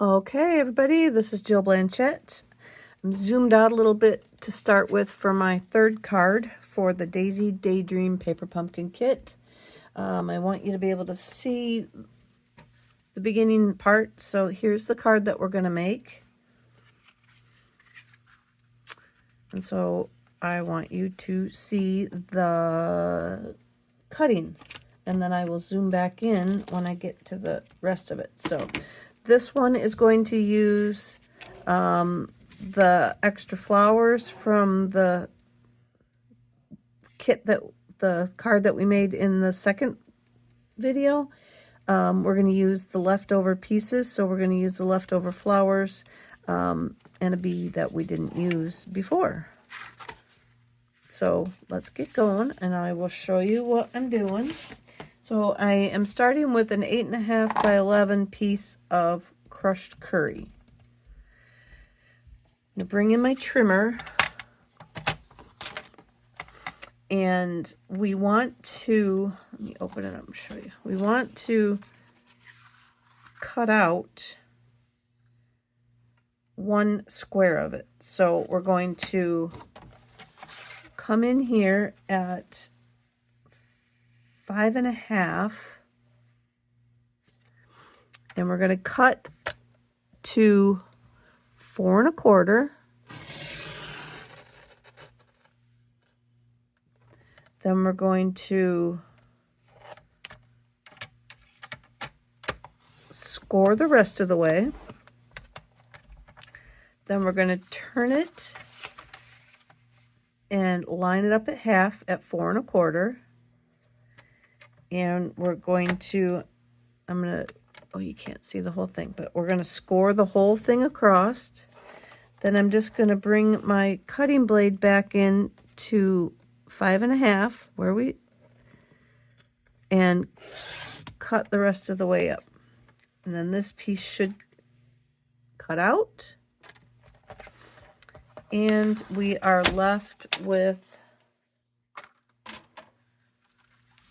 Okay, everybody, this is Jill Blanchette. I'm zoomed out a little bit to start with for my third card for the Daydream Paper Pumpkin Kit. I want you to be able to see the beginning part. So here's the card that we're going to make. And so I want you to see the cutting. And then I will zoom back in when I get to the rest of it. So this one is going to use the extra flowers from the kit, that the card that we made in the second video. We're going to use the leftover pieces, so we're going to use the leftover flowers and a bee that we didn't use before. So let's get going and I will show you what I'm doing. So I am starting with an 8.5 by 11 piece of crushed curry. I'm going to bring in my trimmer, and we want to, let me open it up and show you. We want to cut out 1 square of it. So we're going to come in here at 5.5, and we're going to cut to 4 1/4. Then we're going to score the rest of the way. Then we're going to turn it and line it up at half at 4 1/4. And we're going to, oh, you can't see the whole thing, but we're going to score the whole thing across. Then I'm just going to bring my cutting blade back in to 5.5, and cut the rest of the way up. And then this piece should cut out. And we are left with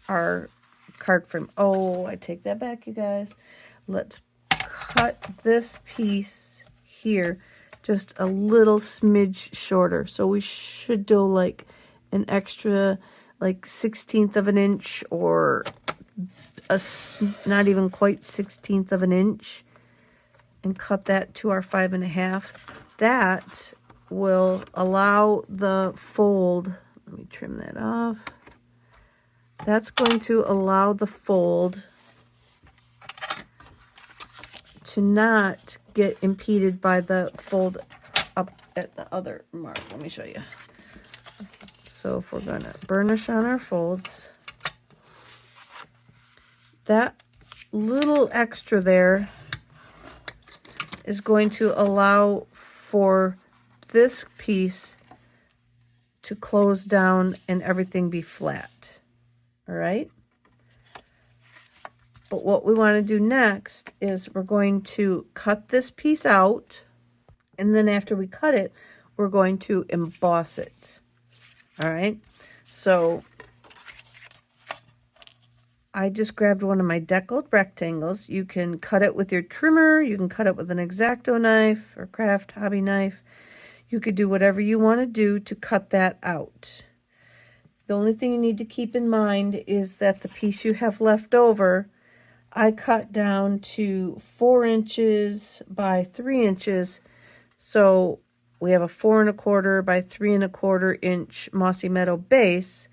our card frame. Oh, I take that back, you guys. Let's cut this piece here just a little smidge shorter. So we should do like an extra, like 1/16 of an inch, or not even quite 1/16 of an inch, and cut that to our 5.5. That will allow the fold, let me trim that off. That's going to allow the fold to not get impeded by the fold up at the other mark. Let me show you. So if we're going to burnish on our folds, that little extra there is going to allow for this piece to close down and everything be flat. All right? But what we want to do next is we're going to cut this piece out, and then after we cut it, we're going to emboss it. All right? So I just grabbed one of my deckled rectangles. You can cut it with your trimmer. You can cut it with an X-Acto knife or craft hobby knife. You could do whatever you want to do to cut that out. The only thing you need to keep in mind is that the piece you have left over, I cut down to 4 inches by 3 inches. So we have a 4 1/4 by 3 1/4 inch Mossy Meadow base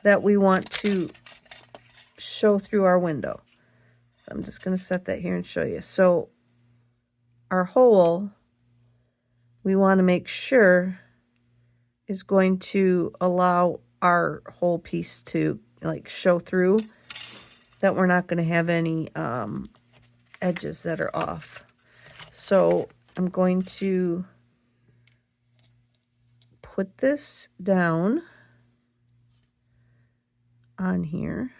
that we want to show through our window. I'm just going to set that here and show you. So our hole, we want to make sure, is going to allow our whole piece to like show through, that we're not going to have any edges that are off. So I'm going to put this down on here.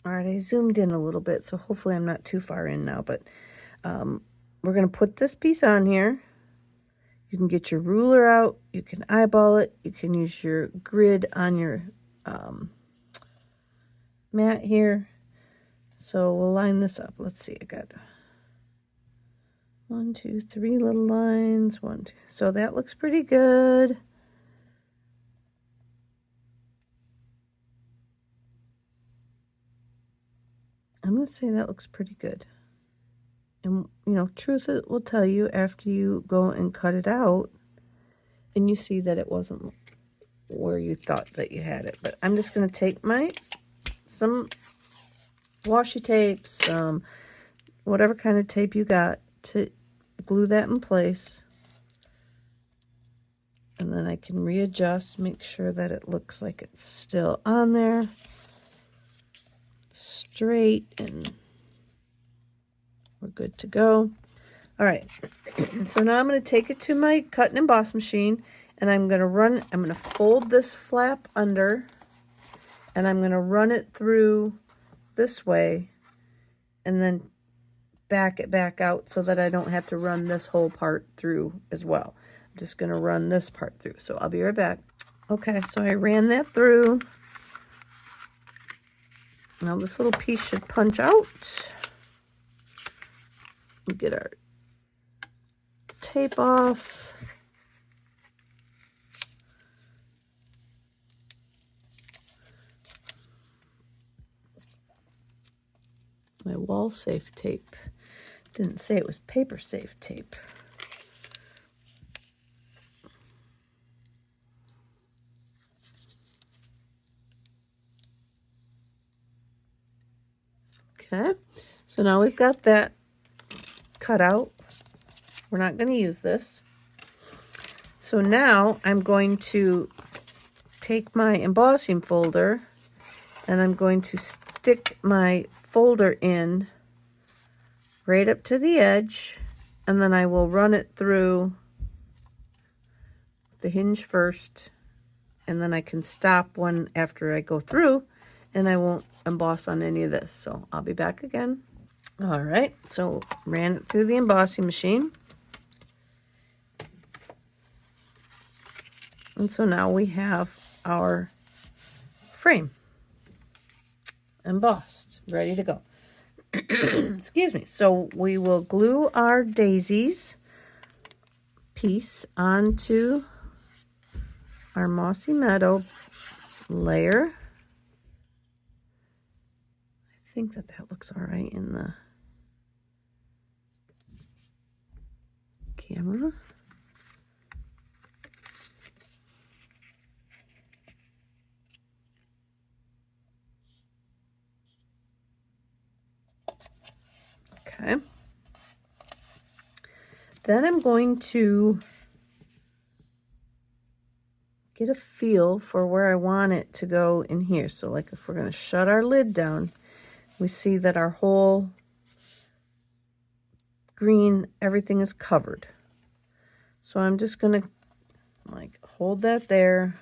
All right, I zoomed in a little bit, so hopefully I'm not too far in now, but we're going to put this piece on here. You can get your ruler out, you can eyeball it, you can use your grid on your mat here. So we'll line this up. Let's see, I got 1, 2, 3 little lines. 1, 2. So that looks pretty good. I'm going to say that looks pretty good. And, you know, truth will tell you after you go and cut it out and you see that it wasn't where you thought that you had it. But I'm just going to take some washi tape, some whatever kind of tape you got to glue that in place. And then I can readjust, make sure that it looks like it's still on there, straight, and we're good to go. All right, so now I'm going to take it to my cut and emboss machine, and I'm going to fold this flap under, and I'm going to run it through this way, and then back it back out so that I don't have to run this whole part through as well. I'm just going to run this part through, so I'll be right back. Okay, so I ran that through. Now this little piece should punch out. We'll get our tape off. My wall safe tape. Didn't say it was paper safe tape. Okay, so now we've got that cut out. We're not going to use this. So now I'm going to take my embossing folder and I'm going to stick my folder in right up to the edge, and then I will run it through the hinge first, and then I can stop one after I go through, and I won't emboss on any of this. So I'll be back again. All right, so ran it through the embossing machine. And so now we have our frame embossed, ready to go. Excuse me. So we will glue our daisies piece onto our Mossy Meadow layer. I think that looks all right in the camera. Okay. Then I'm going to get a feel for where I want it to go in here. So like if we're going to shut our lid down, we see that our whole green, everything is covered. So I'm just going to like hold that there.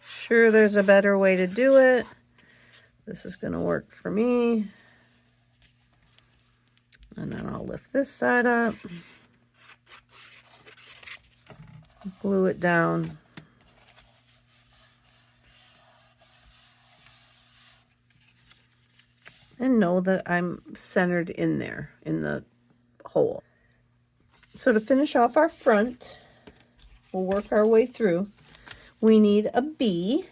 Sure, there's a better way to do it. This is going to work for me. And then I'll lift this side up. Glue it down. And know that I'm centered in there, in the hole. So to finish off our front, we'll work our way through. We need a bee.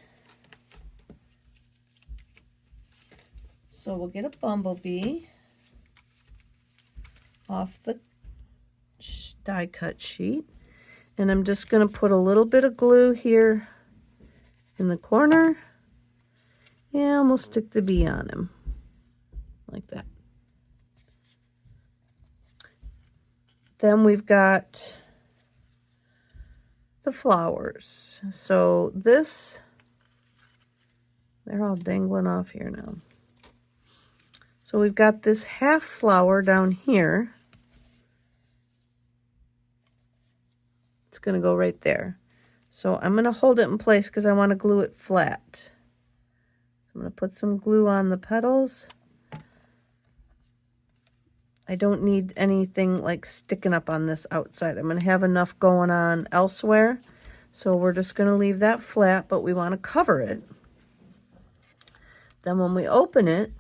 So we'll get a bumblebee off the die cut sheet. And I'm just going to put a little bit of glue here in the corner. And we'll stick the bee on him. Like that. Then we've got the flowers. So this, they're all dangling off here now. So we've got this half flower down here. It's going to go right there. So I'm going to hold it in place because I want to glue it flat. So I'm going to put some glue on the petals. I don't need anything like sticking up on this outside. I'm going to have enough going on elsewhere. So we're just going to leave that flat, but we want to cover it. Then when we open it,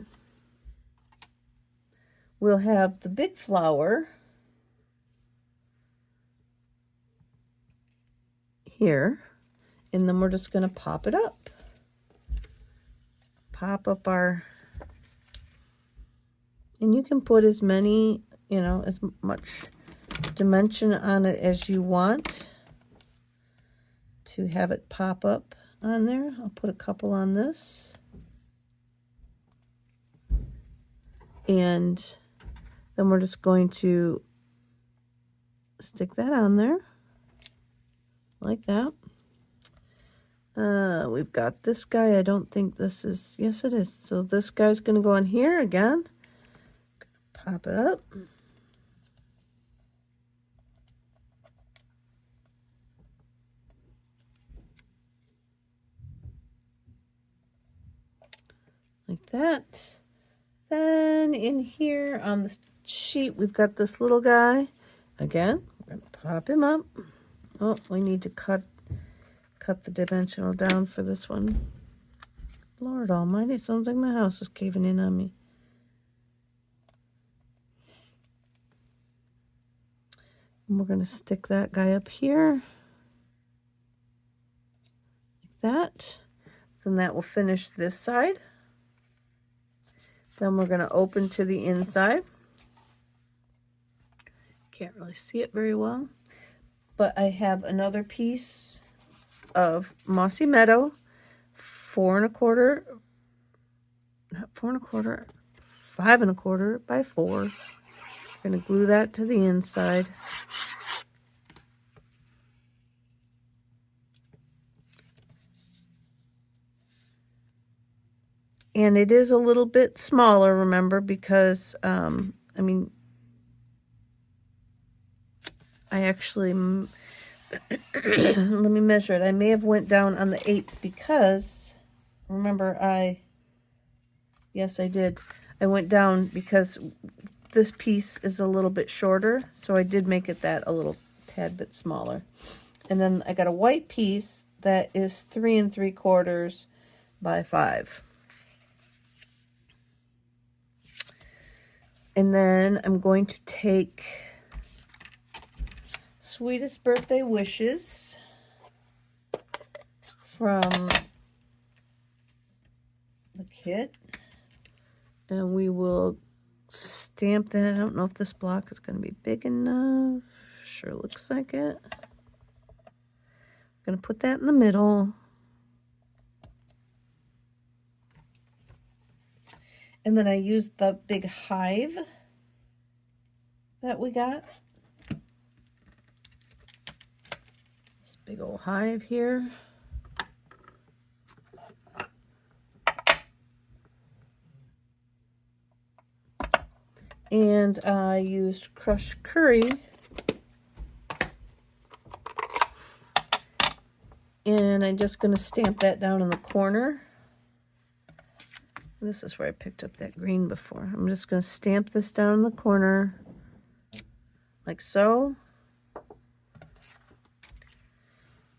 we'll have the big flower here, and then we're just going to pop it up. Pop up our, and you can put as many, you know, as much dimension on it as you want to have it pop up on there. I'll put a couple on this. And then we're just going to stick that on there like that. We've got this guy. I don't think this is, yes it is. So this guy's going to go on here again. Pop it up. Like that. Then in here on the sheet, we've got this little guy. Again, we're going to pop him up. Oh, we need to cut the dimensional down for this one. Lord almighty, it sounds like my house is caving in on me. And we're going to stick that guy up here. Like that. Then that will finish this side. Then we're going to open to the inside. Can't really see it very well. But I have another piece of Mossy Meadow, 4 1/4, not 4 1/4, 5 1/4 by 4. I'm going to glue that to the inside. And it is a little bit smaller, remember, because, I mean, I actually, let me measure it. I may have went down on the 8th because, remember, yes, I did. I went down because this piece is a little bit shorter, so I did make it that a little tad bit smaller. And then I got a white piece that is 3 3/4 by 5. And then I'm going to take Sweetest Birthday Wishes from the kit. And we will stamp that. I don't know if this block is going to be big enough. Sure looks like it. I'm going to put that in the middle. And then I used the big hive that we got. This big old hive here. And I used crushed curry. And I'm just going to stamp that down in the corner. This is where I picked up that green before. I'm just going to stamp this down in the corner, like so.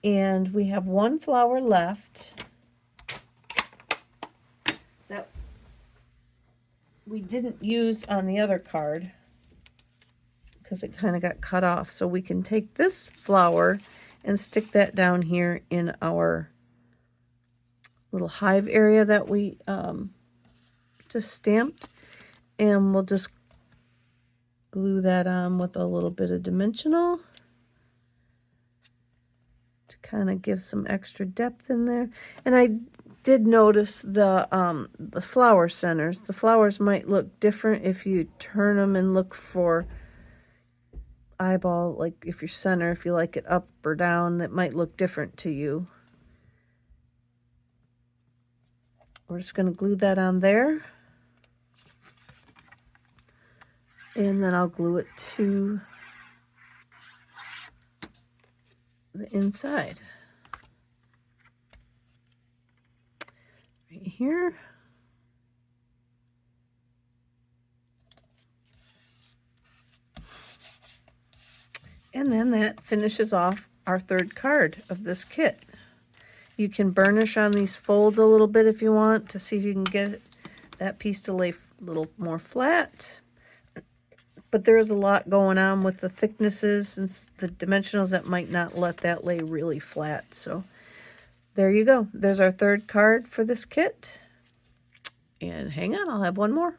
And we have one flower left that we didn't use on the other card because it kind of got cut off. So we can take this flower and stick that down here in our little hive area that we just stamped, and we'll just glue that on with a little bit of dimensional to kind of give some extra depth in there. And I did notice the flower centers. The flowers might look different if you turn them and look for eyeball, like if your center, if you like it up or down, that might look different to you. We're just going to glue that on there. And then I'll glue it to the inside. Right here. And then that finishes off our third card of this kit. You can burnish on these folds a little bit if you want to see if you can get that piece to lay a little more flat. But there is a lot going on with the thicknesses and the dimensionals that might not let that lay really flat. So there you go. There's our third card for this kit. And hang on, I'll have one more.